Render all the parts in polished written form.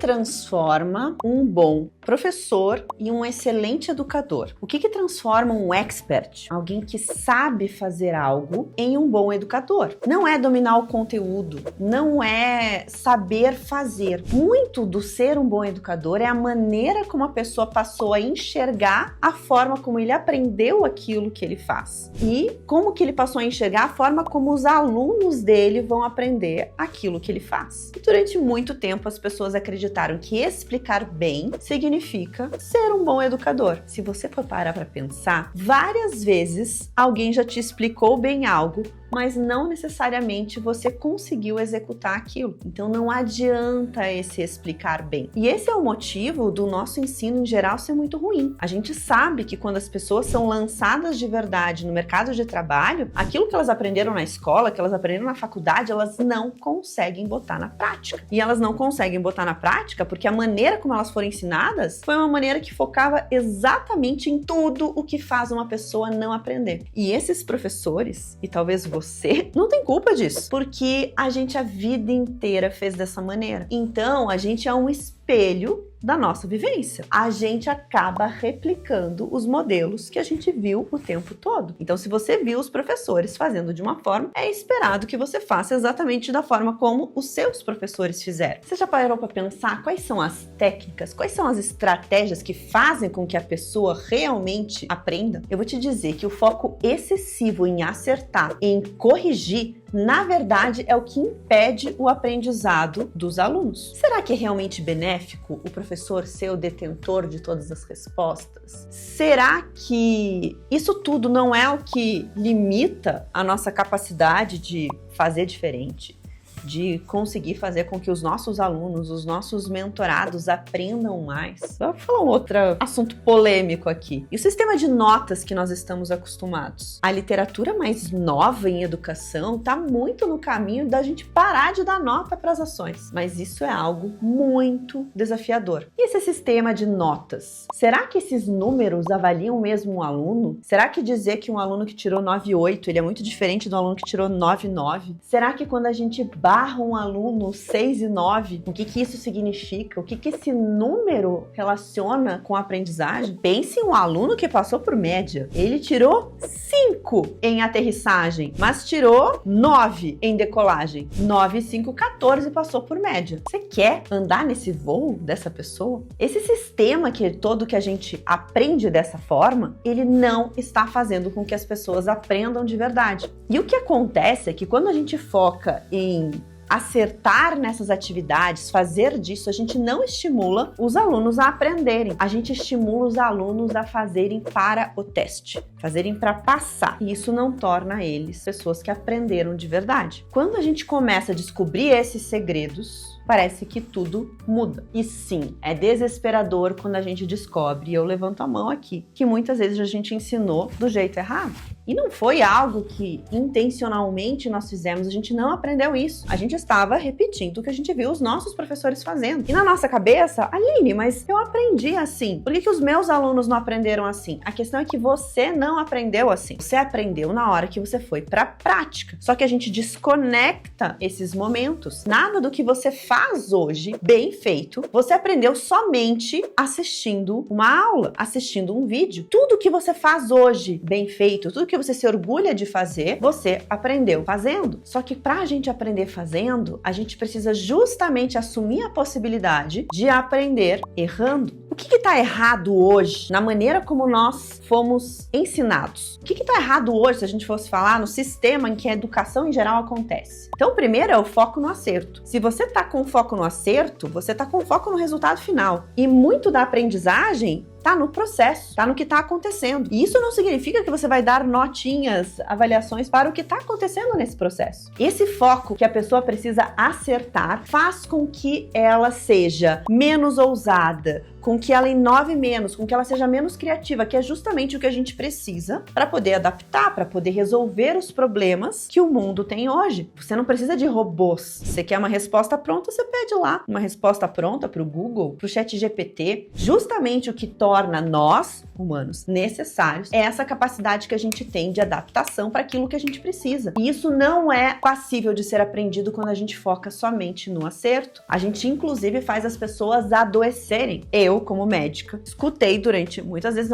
transforma um bom professor e um excelente educador? O que transforma um expert, alguém que sabe fazer algo, em um bom educador? Não é dominar o conteúdo, não é saber fazer. Muito do ser um bom educador é a maneira como a pessoa passou a enxergar a forma como ele aprendeu aquilo que ele faz e como que ele passou a enxergar a forma como os alunos dele vão aprender aquilo que ele faz. E durante muito tempo as pessoas acreditaram que explicar bem significa ser um bom educador. Se você for parar para pensar, várias vezes alguém já te explicou bem algo, mas não necessariamente você conseguiu executar aquilo. Então não adianta esse explicar bem. E esse é o motivo do nosso ensino em geral ser muito ruim. A gente sabe que quando as pessoas são lançadas de verdade no mercado de trabalho, aquilo que elas aprenderam na escola, que elas aprenderam na faculdade, elas não conseguem botar na prática. E elas não conseguem botar na prática porque a maneira como elas foram ensinadas foi uma maneira que focava exatamente em tudo o que faz uma pessoa não aprender. E esses professores, e talvez você, não tem culpa disso, porque a gente a vida inteira fez dessa maneira. Então, a gente é um espelho da nossa vivência. A gente acaba replicando os modelos que a gente viu o tempo todo. Então, se você viu os professores fazendo de uma forma, é esperado que você faça exatamente da forma como os seus professores fizeram. Você já parou para pensar quais são as técnicas, quais são as estratégias que fazem com que a pessoa realmente aprenda? Eu vou te dizer que o foco excessivo em acertar, em corrigir, na verdade, é o que impede o aprendizado dos alunos. Será que é realmente benéfico o professor ser o detentor de todas as respostas? Será que isso tudo não é o que limita a nossa capacidade de fazer diferente? De conseguir fazer com que os nossos alunos, os nossos mentorados aprendam mais? Vou falar um outro assunto polêmico aqui. E o sistema de notas que nós estamos acostumados? A literatura mais nova em educação está muito no caminho da gente parar de dar nota para as ações. Mas isso é algo muito desafiador. E esse sistema de notas? Será que esses números avaliam mesmo um aluno? Será que dizer que um aluno que tirou 9,8 ele é muito diferente do aluno que tirou 9,9? Será que quando a gente barra um aluno 6 e 9, o que isso significa? O que esse número relaciona com a aprendizagem? Pense em um aluno que passou por média. Ele tirou 5 em aterrissagem, mas tirou 9 em decolagem. 9 e 5, 14 passou por média. Você quer andar nesse voo dessa pessoa? Esse sistema todo que a gente aprende dessa forma, ele não está fazendo com que as pessoas aprendam de verdade. E o que acontece é que quando a gente foca em acertar nessas atividades, fazer disso, a gente não estimula os alunos a aprenderem. A gente estimula os alunos a fazerem para o teste, fazerem para passar. E isso não torna eles pessoas que aprenderam de verdade. Quando a gente começa a descobrir esses segredos, parece que tudo muda. E sim, é desesperador quando a gente descobre, e eu levanto a mão aqui, que muitas vezes a gente ensinou do jeito errado. E não foi algo que intencionalmente nós fizemos, a gente não aprendeu isso. A gente estava repetindo o que a gente viu os nossos professores fazendo. E na nossa cabeça, Aline, mas eu aprendi assim. Por que os meus alunos não aprenderam assim? A questão é que você não aprendeu assim. Você aprendeu na hora que você foi para a prática. Só que a gente desconecta esses momentos. Nada do que você faz hoje, bem feito, você aprendeu somente assistindo uma aula, assistindo um vídeo. Tudo que você faz hoje, bem feito, tudo que você se orgulha de fazer, você aprendeu fazendo. Só que pra gente aprender fazendo, a gente precisa justamente assumir a possibilidade de aprender errando. O que tá errado hoje na maneira como nós fomos ensinados? O que tá errado hoje se a gente fosse falar no sistema em que a educação em geral acontece? Então, o primeiro é o foco no acerto. Se você tá com foco no acerto, você tá com foco no resultado final. E muito da aprendizagem tá no processo, tá no que tá acontecendo. E isso não significa que você vai dar notinhas, avaliações para o que tá acontecendo nesse processo. Esse foco que a pessoa precisa acertar faz com que ela seja menos ousada, com que ela inove menos, com que ela seja menos criativa, que é justamente o que a gente precisa para poder adaptar, para poder resolver os problemas que o mundo tem hoje. Você não precisa de robôs. Você quer uma resposta pronta, você pede lá uma resposta pronta para o Google, para o ChatGPT. Justamente o que torna torna nós, humanos, necessários é essa capacidade que a gente tem de adaptação para aquilo que a gente precisa. E isso não é passível de ser aprendido quando a gente foca somente no acerto. A gente, inclusive, faz as pessoas adoecerem. Eu, como médica, escutei durante muitas vezes,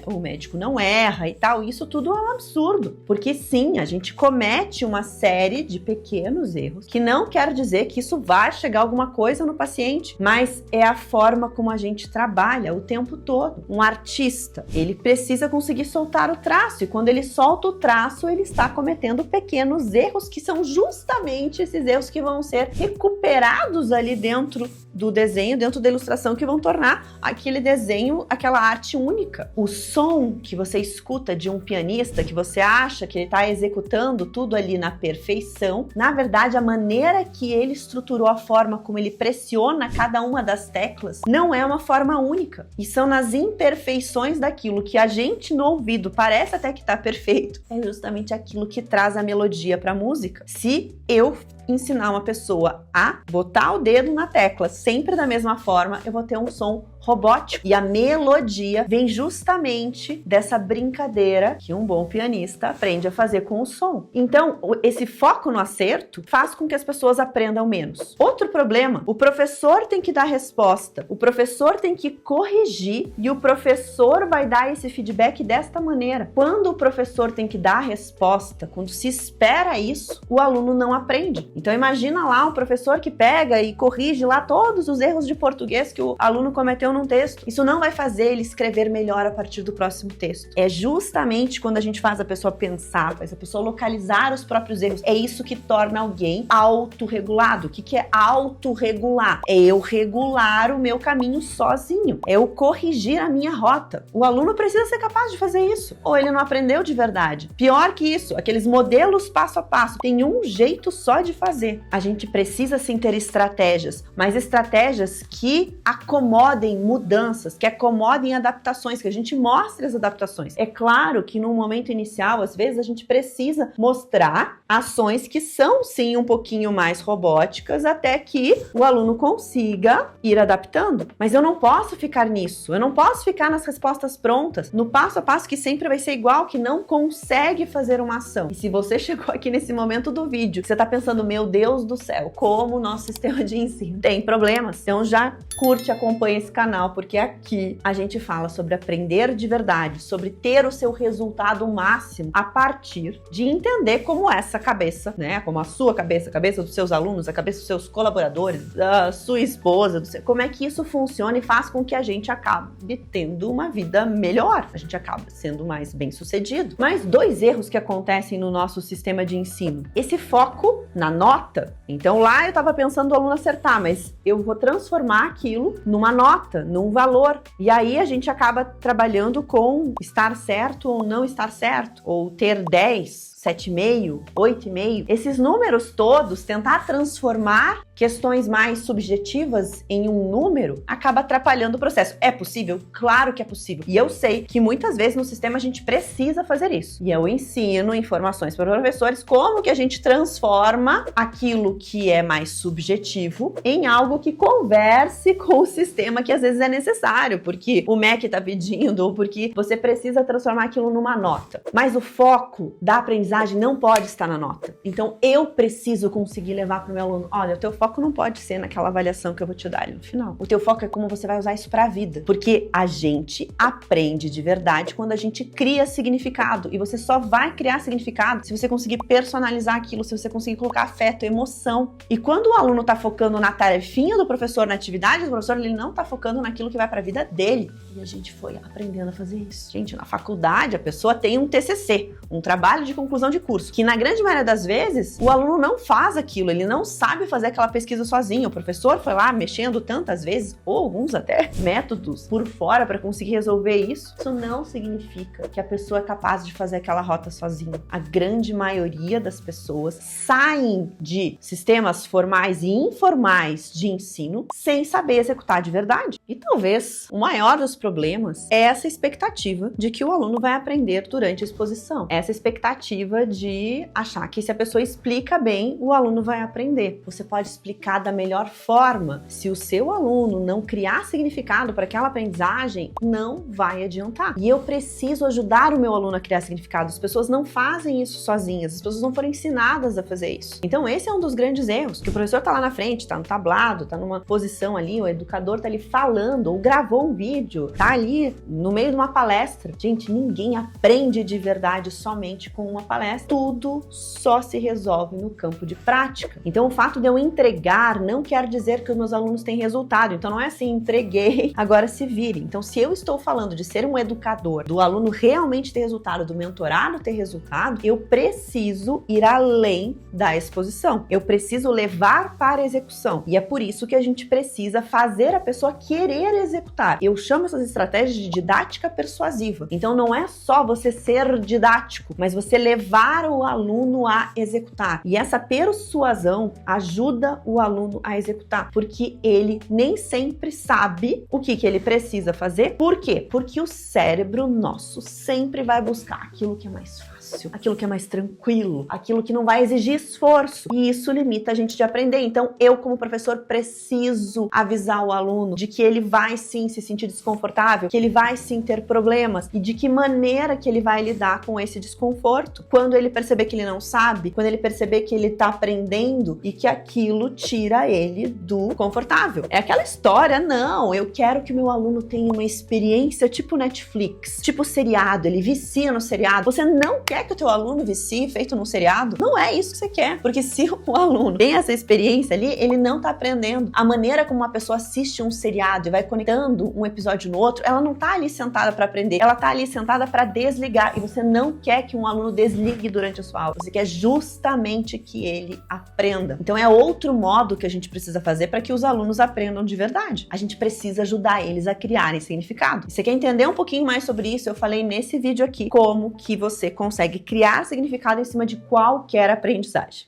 o médico não erra e tal. Isso tudo é um absurdo. Porque sim, a gente comete uma série de pequenos erros, que não quer dizer que isso vai chegar alguma coisa no paciente, mas é a forma como a gente trabalha o tempo todo. Um artista, ele precisa conseguir soltar o traço, e quando ele solta o traço, ele está cometendo pequenos erros, que são justamente esses erros que vão ser recuperados ali dentro do desenho, dentro da ilustração, que vão tornar aquele desenho, aquela arte única. O som que você escuta de um pianista, que você acha que ele está executando tudo ali na perfeição, na verdade, a maneira que ele estruturou, a forma como ele pressiona cada uma das teclas, não é uma forma única. E são nas imperfeições daquilo que a gente no ouvido parece até que está perfeito, é justamente aquilo que traz a melodia para a música. Se eu ensinar uma pessoa a botar o dedo na tecla sempre da mesma forma, eu vou ter um som robótico. E a melodia vem justamente dessa brincadeira que um bom pianista aprende a fazer com o som. Então, esse foco no acerto faz com que as pessoas aprendam menos. Outro problema, o professor tem que dar resposta, o professor tem que corrigir, e o professor vai dar esse feedback desta maneira. Quando o professor tem que dar a resposta, quando se espera isso, o aluno não aprende. Então imagina lá um professor que pega e corrige lá todos os erros de português que o aluno cometeu num texto. Isso não vai fazer ele escrever melhor a partir do próximo texto. É justamente quando a gente faz a pessoa pensar, faz a pessoa localizar os próprios erros. É isso que torna alguém autorregulado. O que é autorregular? É eu regular o meu caminho sozinho. É eu corrigir a minha rota. O aluno precisa ser capaz de fazer isso. Ou ele não aprendeu de verdade. Pior que isso, aqueles modelos passo a passo. Tem um jeito só de fazer. A gente precisa sim ter estratégias, mas estratégias que acomodem mudanças, que acomodem adaptações, que a gente mostre as adaptações. É claro que no momento inicial, às vezes, a gente precisa mostrar ações que são sim um pouquinho mais robóticas, até que o aluno consiga ir adaptando. Mas eu não posso ficar nisso, eu não posso ficar nas respostas prontas, no passo a passo que sempre vai ser igual, que não consegue fazer uma ação. E se você chegou aqui nesse momento do vídeo, você tá pensando, meu Deus do céu, como o nosso sistema de ensino tem problemas, então já curte, acompanha esse canal, porque aqui a gente fala sobre aprender de verdade, sobre ter o seu resultado máximo a partir de entender como essa cabeça, né, como a sua cabeça, a cabeça dos seus alunos, a cabeça dos seus colaboradores, da sua esposa, como é que isso funciona e faz com que a gente acabe tendo uma vida melhor, a gente acaba sendo mais bem-sucedido. Mas dois erros que acontecem no nosso sistema de ensino: esse foco na nota. Então lá eu estava pensando o aluno acertar, mas eu vou transformar aquilo numa nota, num valor. E aí a gente acaba trabalhando com estar certo ou não estar certo, ou ter 10, 7,5, 8,5. Esses números todos, tentar transformar questões mais subjetivas em um número, acaba atrapalhando o processo. É possível? Claro que é possível. E eu sei que muitas vezes no sistema a gente precisa fazer isso. E eu ensino informações para os professores como que a gente transforma aquilo que é mais subjetivo em algo que converse com o sistema, que às vezes é necessário, porque o MEC está pedindo, ou porque você precisa transformar aquilo numa nota. Mas o foco da aprendizagem não pode estar na nota. Então eu preciso conseguir levar para o meu aluno: olha, o teu foco não pode ser naquela avaliação que eu vou te dar ali no final. O teu foco é como você vai usar isso para a vida. Porque a gente aprende de verdade quando a gente cria significado. E você só vai criar significado se você conseguir personalizar aquilo, se você conseguir colocar afeto, emoção. E quando o aluno está focando na tarefinha do professor, na atividade do professor, ele não está focando naquilo que vai para a vida dele. E a gente foi aprendendo a fazer isso. Gente, na faculdade a pessoa tem um TCC, um trabalho de conclusão de curso, que na grande maioria das vezes o aluno não faz aquilo, ele não sabe fazer aquela pesquisa sozinho. O professor foi lá mexendo tantas vezes, ou alguns até métodos por fora para conseguir resolver isso. Isso não significa que a pessoa é capaz de fazer aquela rota sozinha. A grande maioria das pessoas saem de sistemas formais e informais de ensino sem saber saber executar de verdade. E talvez o maior dos problemas é essa expectativa de que o aluno vai aprender durante a exposição. Essa expectativa de achar que se a pessoa explica bem, o aluno vai aprender. Você pode explicar da melhor forma. Se o seu aluno não criar significado para aquela aprendizagem, não vai adiantar. E eu preciso ajudar o meu aluno a criar significado. As pessoas não fazem isso sozinhas, as pessoas não foram ensinadas a fazer isso. Então esse é um dos grandes erros, que o professor tá lá na frente, tá no tablado, tá numa posição ali, o educador tá ali falando, ou gravou um vídeo, tá ali no meio de uma palestra. Gente, ninguém aprende de verdade somente com uma palestra. Tudo só se resolve no campo de prática. Então o fato de eu entregar não quer dizer que os meus alunos têm resultado. Então não é assim, entreguei, agora se vire. Então se eu estou falando de ser um educador, do aluno realmente ter resultado, do mentorado ter resultado, eu preciso ir além da exposição. Eu preciso levar para a execução. E é por isso que a gente precisa fazer a pessoa querer executar. Eu chamo essas estratégias de didática persuasiva. Então não é só você ser didático, mas você levar o aluno a executar. E essa persuasão ajuda o aluno a executar, porque ele nem sempre sabe o que ele precisa fazer. Por quê? Porque o cérebro nosso sempre vai buscar aquilo que é mais fácil, aquilo que é mais tranquilo, aquilo que não vai exigir esforço. E isso limita a gente de aprender. Então, eu, como professor, preciso avisar o aluno de que ele vai sim se sentir desconfortável, que ele vai sim ter problemas e de que maneira que ele vai lidar com esse desconforto quando ele perceber que ele não sabe, quando ele perceber que ele tá aprendendo e que aquilo tira ele do confortável. É aquela história, não, eu quero que o meu aluno tenha uma experiência tipo Netflix, tipo seriado, ele vicia no seriado. Você não quer que o teu aluno vicie feito num seriado? Não é isso que você quer, porque se o aluno tem essa experiência ali, ele não tá aprendendo. A maneira como uma pessoa assiste um seriado e vai conectando um episódio no outro, ela não tá ali sentada para aprender, ela tá ali sentada para desligar. E você não quer que um aluno desligue durante a sua aula, você quer justamente que ele aprenda. Então é outro modo que a gente precisa fazer para que os alunos aprendam de verdade. A gente precisa ajudar eles a criarem significado. E você quer entender um pouquinho mais sobre isso? Eu falei nesse vídeo aqui como que você consegue criar significado em cima de qualquer aprendizagem.